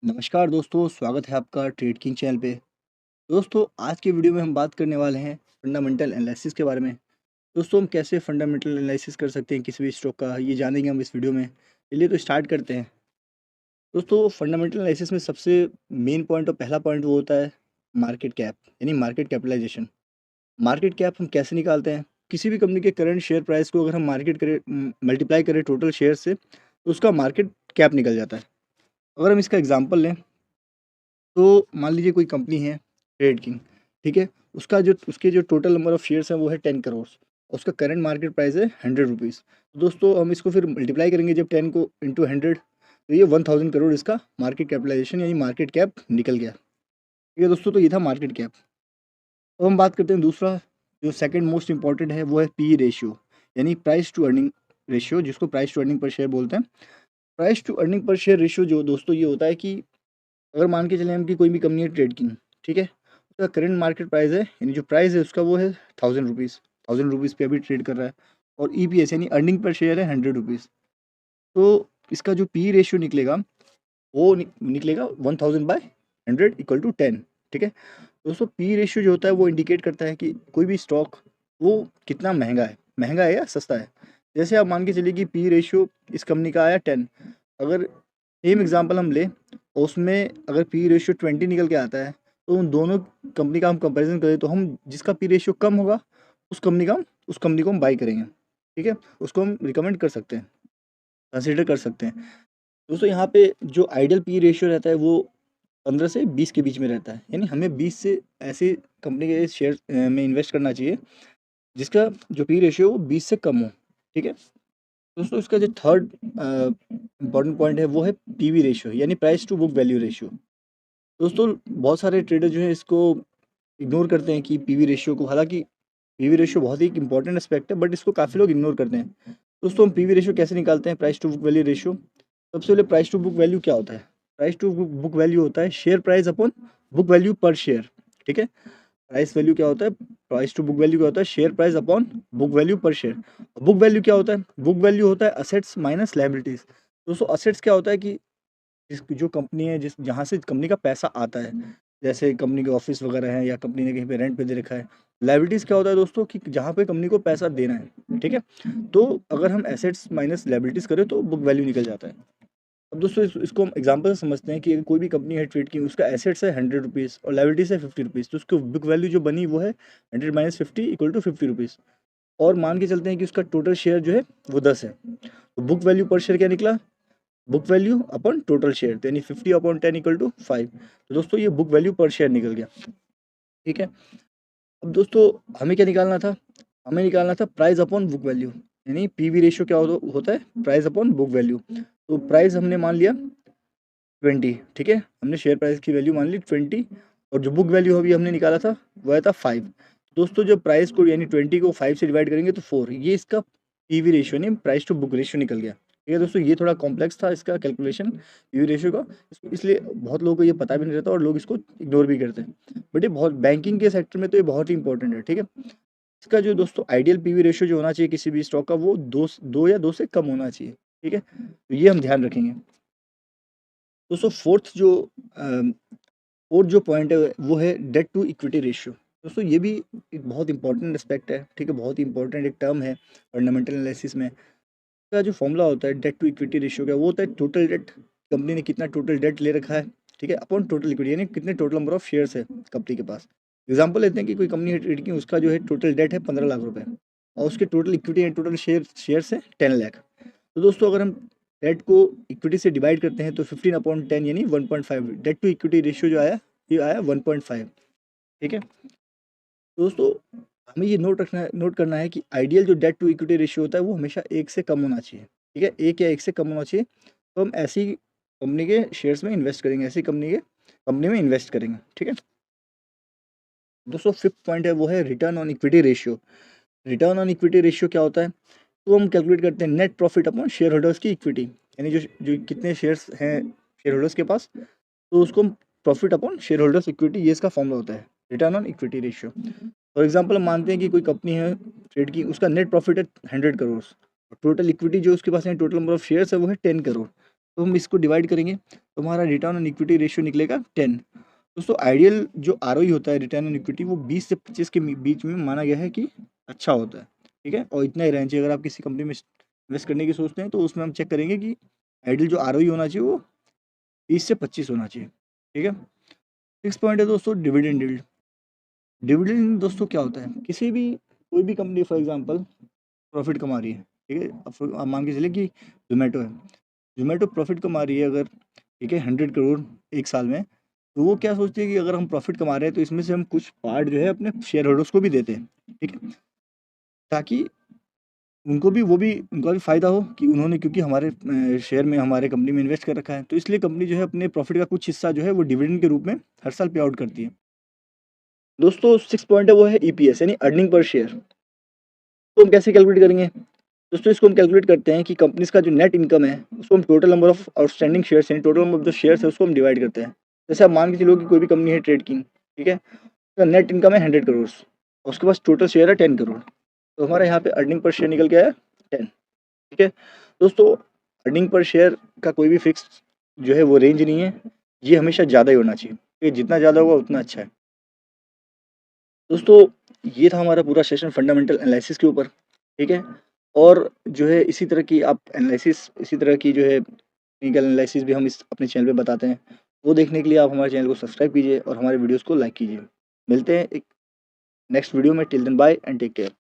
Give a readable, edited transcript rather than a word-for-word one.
नमस्कार दोस्तों, स्वागत है आपका ट्रेड किंग चैनल पे। दोस्तों, आज के वीडियो में हम बात करने वाले हैं फंडामेंटल एनालिसिस के बारे में। दोस्तों, हम कैसे फंडामेंटल एनालिसिस कर सकते हैं किसी भी स्टॉक का, ये जानेंगे हम इस वीडियो में। चलिए तो स्टार्ट करते हैं। दोस्तों, फंडामेंटल एनालिसिस में सबसे मेन पॉइंट और पहला पॉइंट वो होता है मार्केट कैप, यानी मार्केट कैपिटलाइजेशन। मार्केट कैप हम कैसे निकालते हैं? किसी भी कंपनी के करंट शेयर प्राइस को अगर हम मार्केट करें मल्टीप्लाई करें टोटल शेयर से, तो उसका मार्केट कैप निकल जाता है। अगर हम इसका एग्जाम्पल लें, तो मान लीजिए कोई कंपनी है ट्रेड किंग, ठीक है। उसके जो टोटल नंबर ऑफ शेयर्स हैं वो है 10 करोड़। उसका करंट मार्केट प्राइस है 100 रुपीज़। तो दोस्तों, हम इसको फिर मल्टीप्लाई करेंगे जब 10 को इंटू 100, तो ये 1000 करोड़ इसका मार्केट कैपिटलाइजेशन यानी मार्केट कैप निकल गया। ठीक है दोस्तों, तो ये था मार्केट कैप। अब हम बात करते हैं दूसरा, जो सेकंड मोस्ट इंपॉर्टेंट है, वो है पी रेशियो, यानी प्राइस टू अर्निंग रेशियो, जिसको price to earning per share बोलते हैं। Price to earning per share ratio जो दोस्तों ये होता है कि अगर मान के चलें हम कि कोई भी कंपनी है ट्रेड की, ठीक है, उसका करंट मार्केट प्राइस है, यानी जो प्राइस है उसका वो है 1000 रुपीज़। 1000 रुपीज़ पे अभी ट्रेड कर रहा है, और ईपीएस यानी अर्निंग पर शेयर है 100 रुपीज़। तो इसका जो पी रेशियो निकलेगा वो निकलेगा 1000/100 = 10। ठीक है दोस्तों, पी रेशियो जो होता है वो इंडिकेट करता है कि कोई भी स्टॉक वो कितना महंगा है या सस्ता है। जैसे आप मान के चलिए कि पी रेशियो इस कंपनी का आया 10। अगर सेम एग्जांपल हम लें और उसमें अगर पी रेशियो 20 निकल के आता है, तो उन दोनों कंपनी का हम कंपैरिजन करें तो हम जिसका पी रेशियो कम होगा उस कंपनी को हम बाई करेंगे। ठीक है, उसको हम रिकमेंड कर सकते हैं, कंसिडर कर सकते हैं। दोस्तों, यहाँ पे जो आइडियल पी रेशियो रहता है वो 15 से 20 के बीच में रहता है, यानी हमें 20 से ऐसी कंपनी के शेयर में इन्वेस्ट करना चाहिए जिसका जो पी रेशियो वो 20 से कम हो। ठीक है दोस्तों, इसका जो थर्ड इम्पॉर्टेंट पॉइंट है वो है पीवी रेशियो, यानी price to book value ratio. दोस्तों, बहुत सारे ट्रेडर जो है इसको इग्नोर करते हैं कि पीवी रेशियो को, हालांकि पीवी रेशियो बहुत ही इंपॉर्टेंट एस्पेक्ट है, बट इसको काफ़ी लोग इग्नोर करते हैं। दोस्तों, हम पीवी रेशियो कैसे निकालते हैं, price to book value ratio. सबसे पहले प्राइस टू बुक वैल्यू क्या होता है? प्राइस टू बुक वैल्यू होता है share price upon book value पर शेयर। ठीक है, प्राइस वैल्यू क्या होता है, प्राइस टू बुक वैल्यू क्या होता है, share price upon book value पर शेयर। बुक वैल्यू क्या होता है? बुक वैल्यू होता है असेट्स माइनस लायबिलिटीज। दोस्तों, असेट्स क्या होता है कि जो कंपनी है, जिस जहाँ से कंपनी का पैसा आता है, जैसे कंपनी के ऑफिस वगैरह है या कंपनी ने कहीं पे रेंट पे दे रखा है। लायबिलिटीज क्या होता है दोस्तों, कि जहाँ पे कंपनी को पैसा देना है। ठीक है, तो अगर हम एसेट्स माइनस लायबिलिटीज करें तो बुक वैल्यू निकल जाता है। अब दोस्तों, इसको हम एग्जांपल से समझते हैं कि अगर कोई भी कंपनी है ट्रेड की, उसका एसेट्स है 100 रुपीज़ और लायबिलिटीज है 50 रुपीज़, तो उसको बुक वैल्यू जो बनी वो है 100 - 50 = 50 रुपीज़। और मान के चलते हैं कि उसका टोटल शेयर जो है वो 10 है, तो बुक वैल्यू पर शेयर क्या निकला, book value upon total share, यानी 50/10 = 5। तो दोस्तों, ये बुक वैल्यू पर शेयर निकल गया। ठीक है, अब दोस्तों हमें क्या निकालना था, हमें निकालना था प्राइस अपॉन बुक वैल्यू, यानी पीवी रेशियो क्या होता है, प्राइस अपॉन बुक वैल्यू। तो प्राइस हमने मान लिया 20। ठीक है, हमने शेयर प्राइस की वैल्यू मान ली 20, और जो बुक वैल्यू अभी हमने निकाला था वह था 5। दोस्तों, जब प्राइस को यानी 20 को 5 से डिवाइड करेंगे तो 4, ये इसका पीवी रेशियो यानी प्राइस टू बुक रेशियो निकल गया। ठीक है दोस्तों, ये थोड़ा कॉम्प्लेक्स था इसका कैलकुलेशन पीवी रेशियो का, इसलिए बहुत लोगों को ये पता भी नहीं रहता और लोग इसको इग्नोर भी करते हैं। बट ये बहुत, बैंकिंग के सेक्टर में तो ये बहुत ही इंपॉर्टेंट है। ठीक है, इसका जो दोस्तों आइडियल पीवी रेशियो जो होना चाहिए किसी भी स्टॉक का, वो दो या दो से कम होना चाहिए। ठीक है, तो ये हम ध्यान रखेंगे। दोस्तों, फोर्थ जो पॉइंट है वो है डेट टू इक्विटी रेशियो। दोस्तों, ये भी एक बहुत इंपॉर्टेंट एस्पेक्ट है। ठीक है, बहुत ही इंपॉर्टेंट एक टर्म है फंडामेंटल एनालिसिस में। इसका जो फॉर्मूला होता है डेट टू इक्विटी रेशियो का, वो होता है टोटल डेट, कंपनी ने कितना टोटल डेट ले रखा है, ठीक है, अपॉन टोटल इक्विटी, यानी कितने टोटल नंबर ऑफ शेयर्स है कंपनी के पास। एग्जाम्पल लेते हैं कि कोई कंपनी है ट्रेड की, उसका जो है टोटल डेट है 15 लाख रुपए, और उसके total equity and total shares है 10 लाख। तो दोस्तों, अगर हम डेट को इक्विटी से डिवाइड करते हैं तो 15/10 यानी 1.5, डेट टू इक्विटी रेशियो जो आया ये आया 1.5। ठीक है दोस्तों, हमें ये नोट करना है कि आइडियल जो डेट टू इक्विटी रेशियो होता है वो हमेशा 1 से कम होना चाहिए। ठीक है, 1 या 1 से कम होना चाहिए, तो हम ऐसी कंपनी के शेयर्स में इन्वेस्ट करेंगे, ऐसी कंपनी में इन्वेस्ट करेंगे। ठीक है दोस्तों, फिफ्थ पॉइंट है वो है return on equity ratio. Return on equity ratio क्या होता है, तो हम कैलकुलेट करते हैं net profit upon share holders की इक्विटी, यानी जो जो कितने शेयर्स हैं शेयर होल्डर्स के पास, तो उसको हम profit upon share holders equity, ये इसका फॉर्मूला होता है return on equity ratio. For example हम मानते हैं कि कोई कंपनी है ट्रेड की, उसका नेट प्रॉफिट है 100 करोड़, टोटल इक्विटी जो उसके पास है, टोटल नंबर ऑफ शेयर्स है वो है 10 करोड़। तो हम इसको डिवाइड करेंगे तो हमारा रिटर्न ऑन इक्विटी रेशियो निकलेगा 10। दोस्तों आइडियल जो आरओई होता है रिटर्न ऑन इक्विटी वो 20 से 25 के बीच में माना गया है कि अच्छा होता है, ठीक है, और इतना ही रहना चाहिए। अगर आप किसी कंपनी में इन्वेस्ट करने की सोचते हैं तो उसमें हम चेक करेंगे कि आइडियल जो आरओई होना चाहिए वो 20 से 25 होना चाहिए, ठीक है। 6 पॉइंट है दोस्तों डिविडेंड यील्ड। डिविडेंड दोस्तों क्या होता है, किसी भी कोई भी कंपनी फॉर एग्जांपल प्रॉफिट कमा रही है, ठीक है, अब आप मान के चलिए कि जोमेटो है, जोमेटो प्रॉफिट कमा रही है अगर, ठीक है, 100 करोड़ एक साल में, तो वो क्या सोचती है कि अगर हम प्रॉफिट कमा रहे हैं तो इसमें से हम कुछ पार्ट जो है अपने शेयर होल्डर्स को भी देते हैं, ठीक है, ताकि उनका भी फ़ायदा हो कि उन्होंने क्योंकि हमारे शेयर में हमारे कंपनी में इन्वेस्ट कर रखा है, तो इसलिए कंपनी जो है अपने प्रॉफिट का कुछ हिस्सा जो है वो डिविडेंड के रूप में हर साल पे आउट करती है। दोस्तों 6 पॉइंट है वो है ईपीएस यानी अर्निंग पर शेयर। तो हम कैसे कैलकुलेट करेंगे दोस्तों, इसको हम कैलकुलेट करते हैं कि कंपनीज का जो नेट इनकम है उसको हम total number of outstanding shares यानी टोटल नंबर ऑफ जो शेयर्स है उसको हम डिवाइड करते हैं। जैसे आप मान के चलो कि कोई भी कंपनी है ट्रेड किंग, ठीक है, उसका नेट इनकम है 100 करोड़, उसके पास टोटल शेयर है 10 करोड़, तो हमारे यहाँ पे अर्निंग पर शेयर निकल के आया 10, ठीक है। दोस्तों अर्निंग पर शेयर का कोई भी फिक्स जो है वो रेंज नहीं है, ये हमेशा ज़्यादा ही होना चाहिए, ये जितना ज़्यादा होगा उतना अच्छा है। दोस्तों ये था हमारा पूरा सेशन फंडामेंटल एनालिसिस के ऊपर, ठीक है, और जो है इसी तरह की आप एनालिसिस, इसी तरह की जो है टेक्निकल एनालिसिस भी हम इस अपने चैनल पे बताते हैं। वो देखने के लिए आप हमारे चैनल को सब्सक्राइब कीजिए और हमारे वीडियोस को लाइक कीजिए। मिलते हैं एक नेक्स्ट वीडियो में, till then bye and take care.